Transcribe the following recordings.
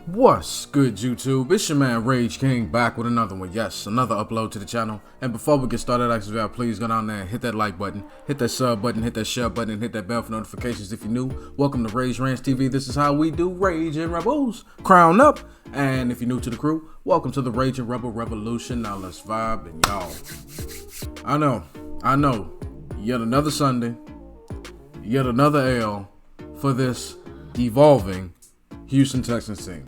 What's good, YouTube? It's your man Rage King back with another one. Yes, another upload to the channel. And before we get started, actually, please go down there and hit that like button, hit that sub button, hit that share button, and hit that bell for notifications if you're new. Welcome to Rage Ranch TV. This is how we do Rage and Rebels. Crown up. And if you're new to the crew, welcome to the Rage and Rebel Revolution. Now let's vibe and y'all. I know. Yet another Sunday, yet another L for this evolving Houston Texans team.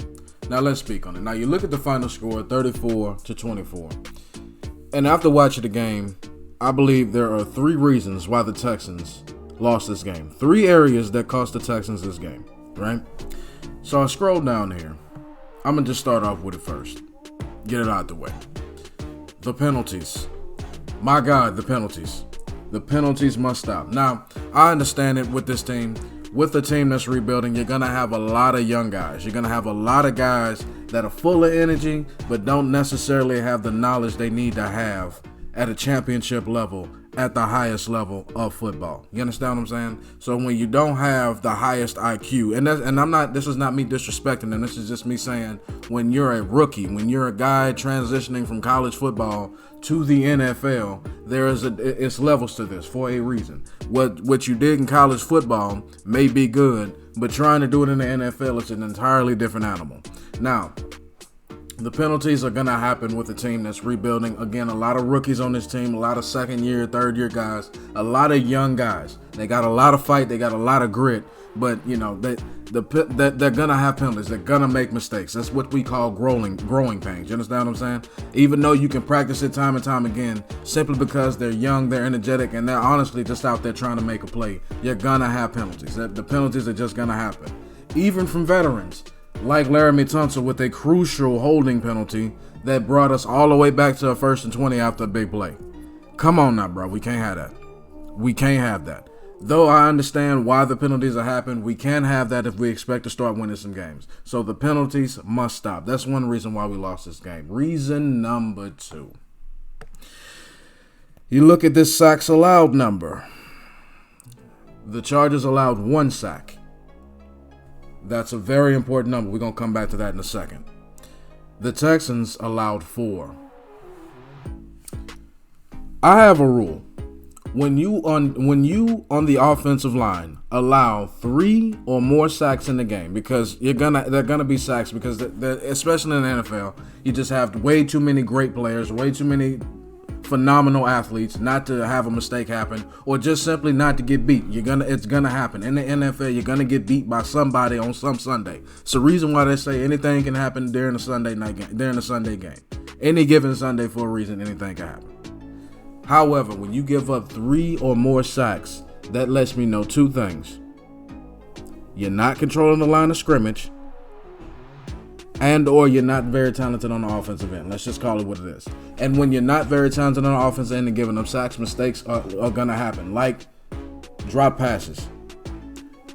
Now let's speak on it. Now you look at the final score, 34-24. And after watching the game, I believe there are three reasons why the Texans lost this game. Three areas that cost the Texans this game, right? So I scroll down here. I'm going to just start off with it first. Get it out the way. The penalties. My God, the penalties. The penalties must stop. Now, I understand it with this team. With a team that's rebuilding, you're going to have a lot of young guys. You're going to have a lot of guys that are full of energy, but don't necessarily have the knowledge they need to have at a championship level, at the highest level of football. You understand what I'm saying? So when you don't have the highest IQ, this is not me disrespecting them. This is just me saying when you're a rookie, when you're a guy transitioning from college football to the NFL, it's levels to this for a reason. What you did in college football may be good, but trying to do it in the NFL is an entirely different animal. Now, the penalties are going to happen with a team that's rebuilding. Again, a lot of rookies on this team, a lot of second-year, third-year guys, a lot of young guys. They got a lot of fight. They got a lot of grit. But, you know, they're going to have penalties. They're going to make mistakes. That's what we call growing pains. You understand what I'm saying? Even though you can practice it time and time again, simply because they're young, they're energetic, and they're honestly just out there trying to make a play, you're going to have penalties. The penalties are just going to happen. Even from veterans, like Laramie Tunsil with a crucial holding penalty that brought us all the way back to a 1st and 20 after a big play. Come on now, bro. We can't have that. We can't have that. Though I understand why the penalties are happening, we can have that if we expect to start winning some games. So the penalties must stop. That's one reason why we lost this game. Reason number two. You look at this sacks allowed number. The Chargers allowed 1 sack. That's a very important number. We're going to come back to that in a second. The Texans allowed 4. I have a rule. When you on the offensive line allow 3 or more sacks in the game, because they're gonna be sacks, because especially in the NFL, you just have way too many great players, way too many phenomenal athletes not to have a mistake happen, or just simply not to get beat. It's gonna happen in the NFL. You're gonna get beat by somebody on some Sunday. It's the reason why they say anything can happen during the Sunday night game, during the Sunday game. Any given Sunday, for a reason, anything can happen. However, when you give up 3 or more sacks, that lets me know 2 things. You're not controlling the line of scrimmage, and or you're not very talented on the offensive end. Let's just call it what it is. And when you're not very talented on the offensive end and giving up sacks, mistakes are going to happen. Like drop passes,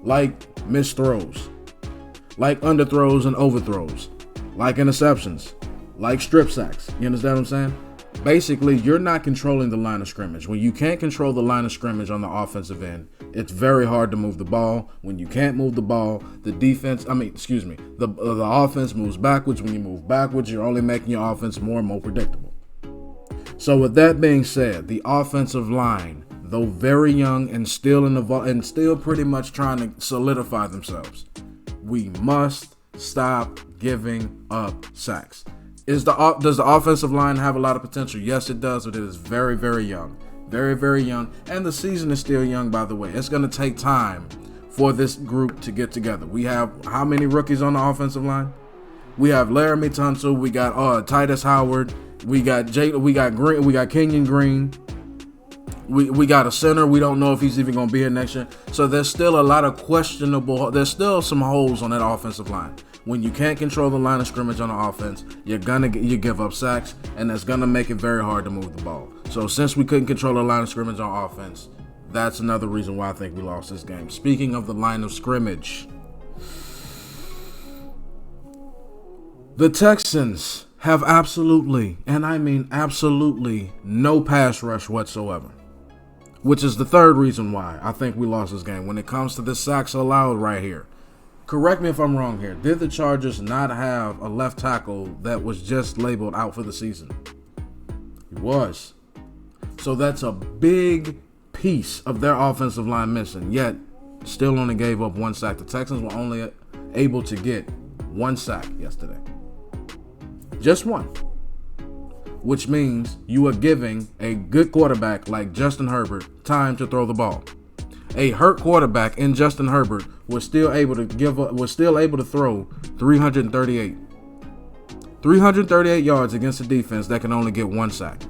like missed throws, like underthrows and overthrows, like interceptions, like strip sacks. You understand what I'm saying? Basically, you're not controlling the line of scrimmage. When you can't control the line of scrimmage on the offensive end, it's very hard to move the ball. When you can't move the ball, the offense moves backwards. When you move backwards, you're only making your offense more and more predictable. So with that being said, the offensive line, though very young and still still pretty much trying to solidify themselves, we must stop giving up sacks. Does the offensive line have a lot of potential? Yes, it does, but it is very, very young. Very, very young. And the season is still young, by the way. It's going to take time for this group to get together. We have how many rookies on the offensive line? We have Laramie Tunsil. We got Titus Howard. We got Green. We got Kenyon Green. We got a center. We don't know if he's even going to be here next year. So there's still a lot of there's still some holes on that offensive line. When you can't control the line of scrimmage on the offense, you give up sacks, and that's gonna make it very hard to move the ball. So since we couldn't control the line of scrimmage on offense, that's another reason why I think we lost this game. Speaking of the line of scrimmage, the Texans have absolutely, and I mean absolutely, no pass rush whatsoever, which is the third reason why I think we lost this game when it comes to the sacks allowed right here. Correct me if I'm wrong here. Did the Chargers not have a left tackle that was just labeled out for the season? He was. So that's a big piece of their offensive line missing, yet still only gave up 1 sack. The Texans were only able to get 1 sack yesterday. Just 1. Which means you are giving a good quarterback like Justin Herbert time to throw the ball. A hurt quarterback in Justin Herbert was still able to throw 338 yards against a defense that can only get 1 sack.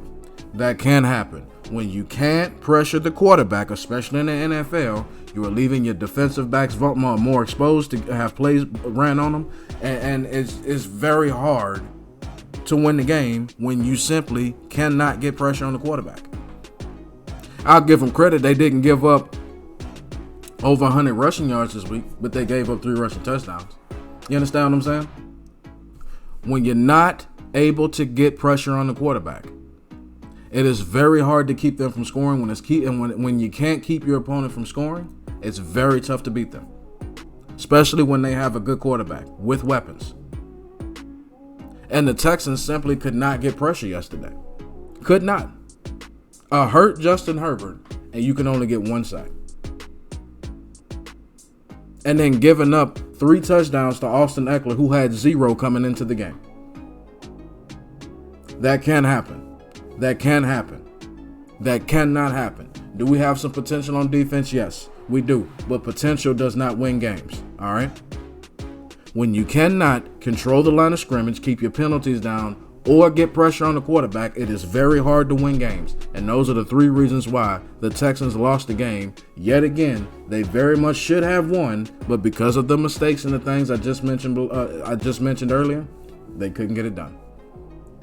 That can happen. When you can't pressure the quarterback, especially in the NFL, you are leaving your defensive backs more exposed to have plays ran on them, and it's very hard to win the game when you simply cannot get pressure on the quarterback. I'll give them credit. They didn't give up over 100 rushing yards this week, but they gave up 3 rushing touchdowns. You understand what I'm saying? When you're not able to get pressure on the quarterback, it is very hard to keep them from scoring. When you can't keep your opponent from scoring, it's very tough to beat them, especially when they have a good quarterback with weapons. And the Texans simply could not get pressure yesterday. Could not. A hurt Justin Herbert, and you can only get 1 sack. And then giving up 3 touchdowns to Austin Eckler, who had 0 coming into the game. That can happen. That can happen. That cannot happen. Do we have some potential on defense? Yes, we do. But potential does not win games. All right? When you cannot control the line of scrimmage, keep your penalties down, or get pressure on the quarterback, it is very hard to win games. And those are the 3 reasons why the Texans lost the game. Yet again, they very much should have won, but because of the mistakes and the things I just mentioned earlier, they couldn't get it done.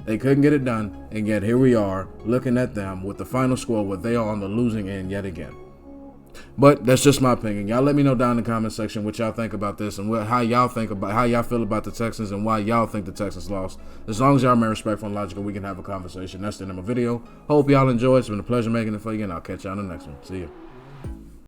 They couldn't get it done, and yet here we are looking at them with the final score where they are on the losing end yet again. But that's just my opinion. Y'all let me know down in the comment section what y'all think about this and how y'all feel about the Texans and why y'all think the Texans lost. As long as y'all remain respectful and logical, we can have a conversation. That's the end of my video. Hope y'all enjoyed. It's been a pleasure making it for you, and I'll catch y'all in the next one. See ya.